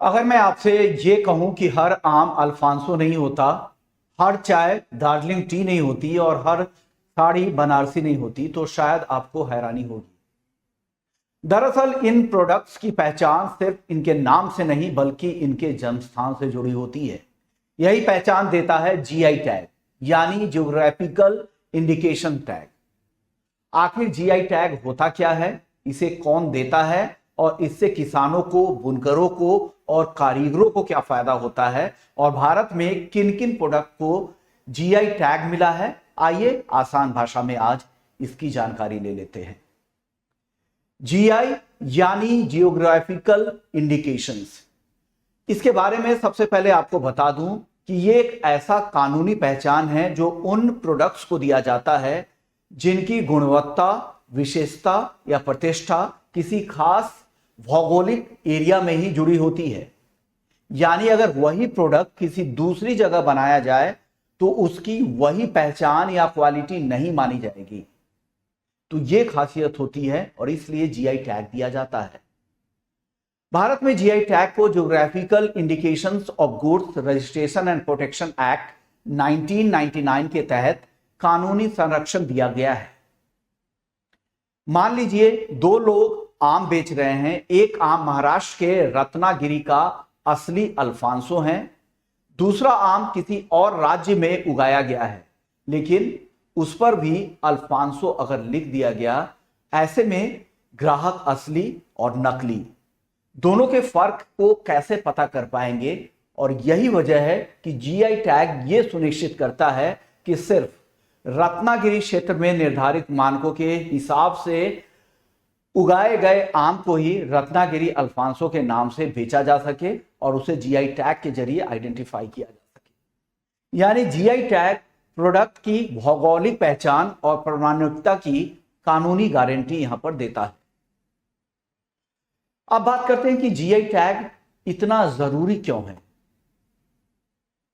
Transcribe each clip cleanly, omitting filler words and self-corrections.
अगर मैं आपसे ये कहूं कि हर आम अल्फांसो नहीं होता, हर चाय दार्जिलिंग टी नहीं होती और हर साड़ी बनारसी नहीं होती, तो शायद आपको हैरानी होगी। दरअसल इन प्रोडक्ट्स की पहचान सिर्फ इनके नाम से नहीं बल्कि इनके जन्म स्थान से जुड़ी होती है। यही पहचान देता है जीआई टैग, यानी ज्योग्राफिकल इंडिकेशन टैग। आखिर जीआई टैग होता क्या है, इसे कौन देता है और इससे किसानों को, बुनकरों को और कारीगरों को क्या फायदा होता है, और भारत में किन किन प्रोडक्ट को जीआई टैग मिला है, आइए आसान भाषा में आज इसकी जानकारी ले लेते हैं। जीआई यानी जियोग्राफिकल इंडिकेशंस। इसके बारे में सबसे पहले आपको बता दूं कि ये एक ऐसा कानूनी पहचान है जो उन प्रोडक्ट्स को दिया जाता है जिनकी गुणवत्ता, विशेषता या प्रतिष्ठा किसी खास भौगोलिक एरिया में ही जुड़ी होती है। यानी अगर वही प्रोडक्ट किसी दूसरी जगह बनाया जाए तो उसकी वही पहचान या क्वालिटी नहीं मानी जाएगी। तो यह खासियत होती है और इसलिए जीआई टैग दिया जाता है। भारत में जीआई टैग को geographical indications of goods registration and protection act 1999 के तहत कानूनी संरक्षण दिया गया है। मान लीजिए दो लोग आम बेच रहे हैं। एक आम महाराष्ट्र के रत्नागिरी का असली अल्फांसो है, दूसरा आम किसी और राज्य में उगाया गया है, लेकिन उस पर भी अल्फांसो अगर लिख दिया गया, ऐसे में ग्राहक असली और नकली दोनों के फर्क को कैसे पता कर पाएंगे। और यही वजह है कि जीआई टैग ये सुनिश्चित करता है कि सिर्फ रत्नागिरी क्षेत्र में निर्धारित मानकों के हिसाब से उगाए गए आम को ही रत्नागिरी अल्फांसो के नाम से बेचा जा सके और उसे जीआई टैग के जरिए आइडेंटिफाई किया जा सके। यानी जीआई टैग प्रोडक्ट की भौगोलिक पहचान और प्रमाणिकता की कानूनी गारंटी यहां पर देता है। अब बात करते हैं कि जीआई टैग इतना जरूरी क्यों है।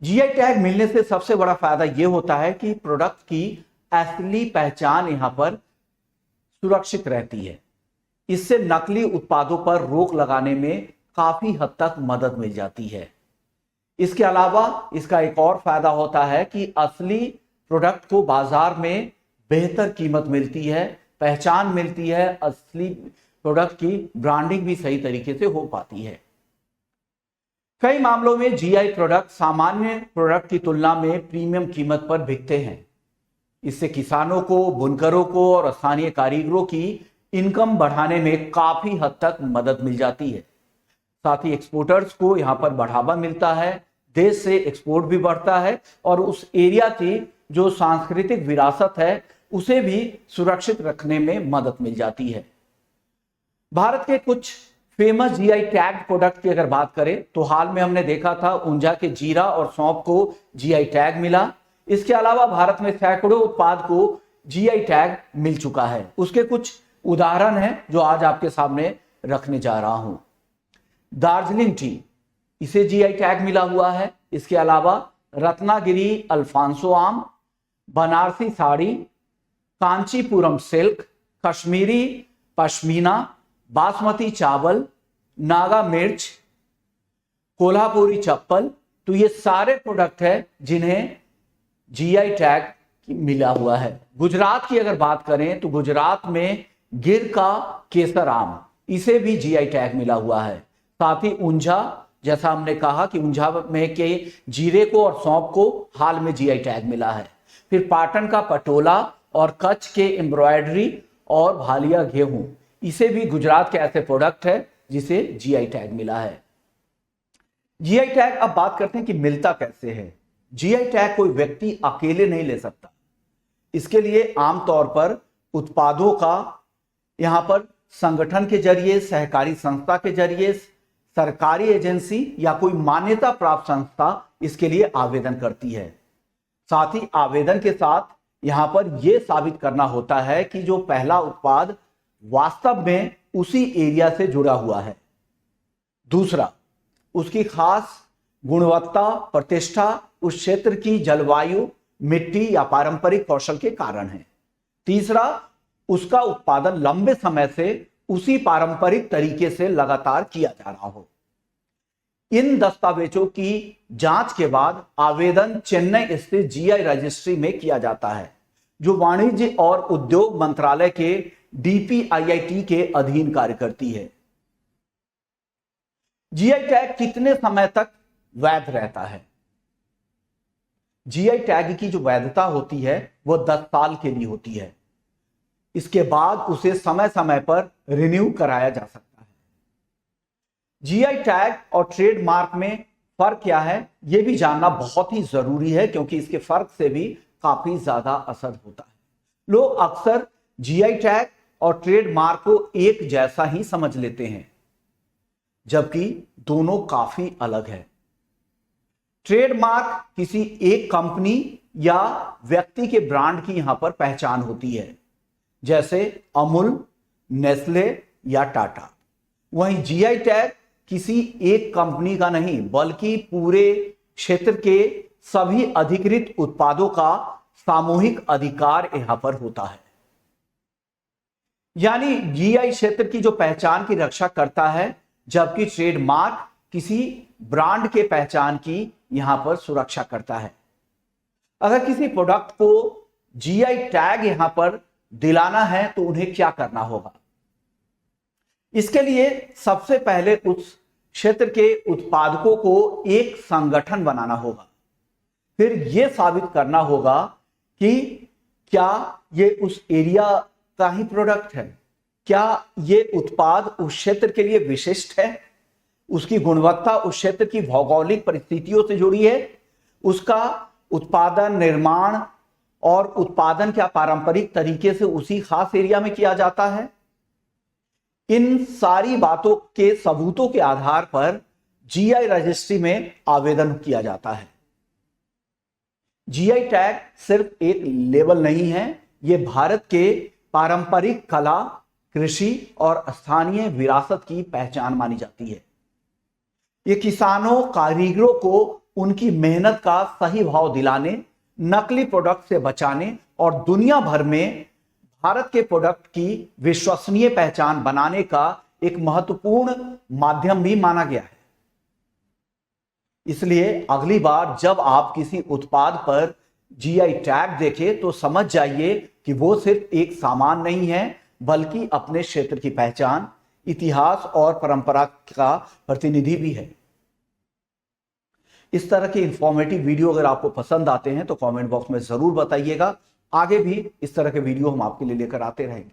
जीआई टैग मिलने से सबसे बड़ा फायदा यह होता है कि प्रोडक्ट की असली पहचान यहां पर सुरक्षित रहती है। इससे नकली उत्पादों पर रोक लगाने में काफी हद तक मदद मिल जाती है। इसके अलावा इसका एक और फायदा होता है कि असली प्रोडक्ट को बाजार में बेहतर कीमत मिलती है, पहचान मिलती है, असली प्रोडक्ट की ब्रांडिंग भी सही तरीके से हो पाती है। कई मामलों में जीआई प्रोडक्ट सामान्य प्रोडक्ट की तुलना में प्रीमियम कीमत पर बिकते हैं। इससे किसानों को, बुनकरों को और स्थानीय कारीगरों की इनकम बढ़ाने में काफी हद तक मदद मिल जाती है। साथ ही एक्सपोर्टर्स को यहां पर बढ़ावा मिलता है, देश से एक्सपोर्ट भी बढ़ता है और उस एरिया की जो सांस्कृतिक विरासत है उसे भी सुरक्षित रखने में मदद मिल जाती है। भारत के कुछ फेमस जीआई टैग प्रोडक्ट की अगर बात करें तो हाल में हमने देखा था ऊंझा के जीरा और सौंफ को जीआई टैग मिला। इसके अलावा भारत में सैकड़ों उत्पाद को जीआई टैग मिल चुका है। उसके कुछ उदाहरण हैं जो आज आपके सामने रखने जा रहा हूं। दार्जिलिंग टी, इसे जीआई टैग मिला हुआ है। इसके अलावा रत्नागिरी अल्फांसो आम, बनारसी साड़ी, कांचीपुरम सिल्क, कश्मीरी पश्मीना, बासमती चावल, नागा मिर्च, कोल्हापुरी चप्पल, तो ये सारे प्रोडक्ट है जिन्हें जीआई टैग मिला हुआ है। गुजरात की अगर बात करें तो गुजरात में गिर का केसर आम, इसे भी जीआई टैग मिला हुआ है। साथ ही ऊंझा, जैसा हमने कहा कि ऊंझा में के जीरे को और सौंफ को हाल में जीआई टैग मिला है। फिर पाटन का पटोला और कच्छ के एम्ब्रॉयडरी और भालिया गेहूं, इसे भी गुजरात के ऐसे प्रोडक्ट है जिसे जीआई टैग मिला है। जीआई टैग, अब बात करते हैं कि मिलता कैसे है। जीआई टैग कोई व्यक्ति अकेले नहीं ले सकता। इसके लिए आमतौर पर उत्पादों का यहां पर संगठन के जरिए, सहकारी संस्था के जरिए, सरकारी एजेंसी या कोई मान्यता प्राप्त संस्था इसके लिए आवेदन करती है। साथ ही आवेदन के साथ यहां पर यह साबित करना होता है कि जो पहला उत्पाद वास्तव में उसी एरिया से जुड़ा हुआ है। दूसरा, उसकी खास गुणवत्ता, प्रतिष्ठा उस क्षेत्र की जलवायु, मिट्टी या पारंपरिक कौशल के कारण है। तीसरा, उसका उत्पादन लंबे समय से उसी पारंपरिक तरीके से लगातार किया जा रहा हो। इन दस्तावेजों की जांच के बाद आवेदन चेन्नई स्थित जीआई रजिस्ट्री में किया जाता है, जो वाणिज्य और उद्योग मंत्रालय के डीपीआईआईटी के अधीन कार्य करती है। जीआई टैग कितने समय तक वैध रहता है? जीआई टैग की जो वैधता होती है वो 10 साल के लिए होती है। इसके बाद उसे समय समय पर रिन्यू कराया जा सकता है। जीआई टैग और ट्रेडमार्क में फर्क क्या है, यह भी जानना बहुत ही जरूरी है, क्योंकि इसके फर्क से भी काफी ज्यादा असर होता है। लोग अक्सर जीआई टैग और ट्रेडमार्क को एक जैसा ही समझ लेते हैं, जबकि दोनों काफी अलग है। ट्रेडमार्क किसी एक कंपनी या व्यक्ति के ब्रांड की यहां पर पहचान होती है, जैसे अमूल, नेस्ले या टाटा। वहीं जीआई टैग किसी एक कंपनी का नहीं, बल्कि पूरे क्षेत्र के सभी अधिकृत उत्पादों का सामूहिक अधिकार यहां पर होता है। यानी जीआई क्षेत्र की जो पहचान की रक्षा करता है, जबकि ट्रेडमार्क किसी ब्रांड के पहचान की यहां पर सुरक्षा करता है। अगर किसी प्रोडक्ट को जीआई टैग यहां पर दिलाना है तो उन्हें क्या करना होगा? इसके लिए सबसे पहले उस क्षेत्र के उत्पादकों को एक संगठन बनाना होगा। फिर यह साबित करना होगा कि क्या यह उस एरिया का ही प्रोडक्ट है, क्या यह उत्पाद उस क्षेत्र के लिए विशिष्ट है, उसकी गुणवत्ता उस क्षेत्र की भौगोलिक परिस्थितियों से जुड़ी है, उसका उत्पादन, निर्माण और उत्पादन क्या पारंपरिक तरीके से उसी खास एरिया में किया जाता है। इन सारी बातों के सबूतों के आधार पर जीआई रजिस्ट्री में आवेदन किया जाता है। जीआई टैग सिर्फ एक लेबल नहीं है, यह भारत के पारंपरिक कला, कृषि और स्थानीय विरासत की पहचान मानी जाती है। ये किसानों, कारीगरों को उनकी मेहनत का सही भाव दिलाने, नकली प्रोडक्ट से बचाने और दुनिया भर में भारत के प्रोडक्ट की विश्वसनीय पहचान बनाने का एक महत्वपूर्ण माध्यम भी माना गया है। इसलिए अगली बार जब आप किसी उत्पाद पर जीआई टैग देखें तो समझ जाइए कि वो सिर्फ एक सामान नहीं है, बल्कि अपने क्षेत्र की पहचान, इतिहास और परंपरा का प्रतिनिधि भी है। इस तरह के इंफॉर्मेटिव वीडियो अगर आपको पसंद आते हैं तो कमेंट बॉक्स में जरूर बताइएगा। आगे भी इस तरह के वीडियो हम आपके लिए लेकर आते रहेंगे।